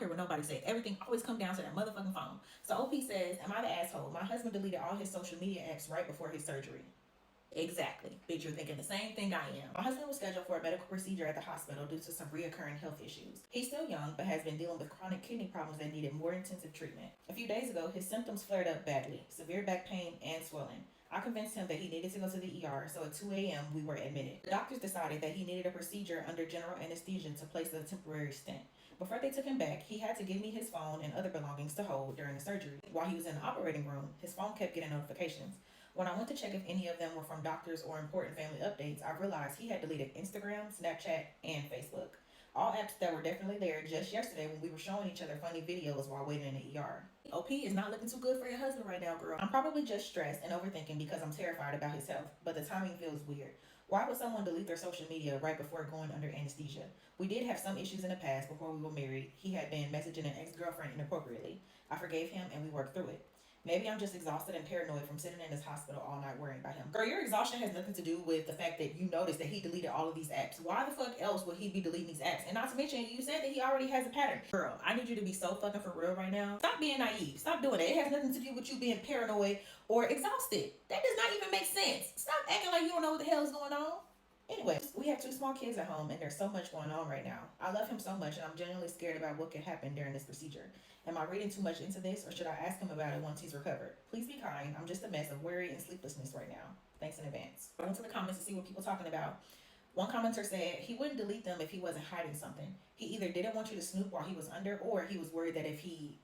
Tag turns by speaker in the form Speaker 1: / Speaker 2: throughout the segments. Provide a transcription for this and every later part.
Speaker 1: care what nobody says. Everything always come down to that motherfucking phone. So OP says, am I the asshole? My husband deleted all his social media apps right before his surgery. Exactly. Bitch, you're thinking the same thing I am. My husband was scheduled for a medical procedure at the hospital due to some reoccurring health issues. He's still young, but has been dealing with chronic kidney problems that needed more intensive treatment. A few days ago, his symptoms flared up badly, severe back pain and swelling. I convinced him that he needed to go to the ER, so at 2 a.m. we were admitted. The doctors decided that he needed a procedure under general anesthesia to place a temporary stent. Before they took him back, he had to give me his phone and other belongings to hold during the surgery. While he was in the operating room, his phone kept getting notifications. When I went to check if any of them were from doctors or important family updates, I realized he had deleted Instagram, Snapchat, and Facebook. All apps that were definitely there just yesterday when we were showing each other funny videos while waiting in the ER. OP is not looking too good for your husband right now, girl. I'm probably just stressed and overthinking because I'm terrified about his health, but the timing feels weird. Why would someone delete their social media right before going under anesthesia? We did have some issues in the past before we were married. He had been messaging an ex-girlfriend inappropriately. I forgave him and we worked through it. Maybe I'm just exhausted and paranoid from sitting in this hospital all night worrying about him. Girl, your exhaustion has nothing to do with the fact that you noticed that he deleted all of these apps. Why the fuck else would he be deleting these apps? And not to mention, you said that he already has a pattern. Girl, I need you to be so fucking for real right now. Stop being naive. Stop doing it. It has nothing to do with you being paranoid or exhausted. That does not even make sense. Stop acting like you don't know what the hell is going on. Anyway, we have 2 small kids at home and there's so much going on right now. I love him so much and I'm genuinely scared about what could happen during this procedure. Am I reading too much into this or should I ask him about it once he's recovered? Please be kind. I'm just a mess of worry and sleeplessness right now. Thanks in advance. I went to the comments to see what people are talking about. One commenter said he wouldn't delete them if he wasn't hiding something. He either didn't want you to snoop while he was under or he was worried that if he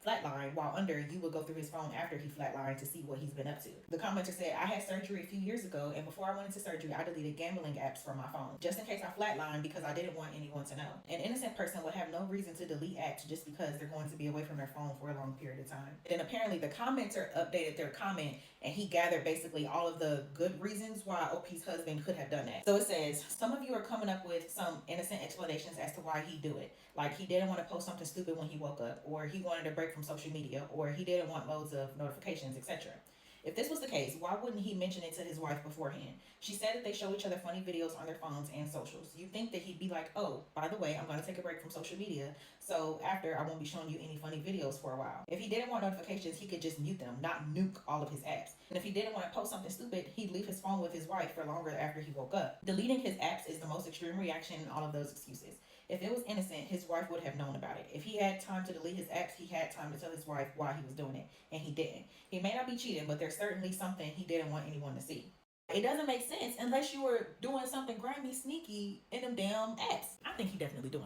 Speaker 1: flatline while under, you would go through his phone after he flatlined to see what he's been up to. The commenter said, I had surgery a few years ago, and before I went into surgery, I deleted gambling apps from my phone, just in case I flatlined because I didn't want anyone to know. An innocent person would have no reason to delete apps just because they're going to be away from their phone for a long period of time. And apparently the commenter updated their comment, and he gathered basically all of the good reasons why OP's husband could have done that. So it says, some of you are coming up with some innocent explanations as to why he do it. Like he didn't want to post something stupid when he woke up, or he wanted a break from social media, or he didn't want loads of notifications, etc. If this was the case, why wouldn't he mention it to his wife beforehand? She said that they show each other funny videos on their phones and socials. You'd think that he'd be like, oh, by the way, I'm going to take a break from social media, so after I won't be showing you any funny videos for a while. If he didn't want notifications, he could just mute them, not nuke all of his apps. And if he didn't want to post something stupid, he'd leave his phone with his wife for longer after he woke up. Deleting his apps is the most extreme reaction in all of those excuses. If it was innocent, his wife would have known about it. If he had time to delete his apps, he had time to tell his wife why he was doing it, and he didn't. He may not be cheating, but there's certainly something he didn't want anyone to see. It doesn't make sense unless you were doing something grimy, sneaky in them damn apps. I think he definitely doing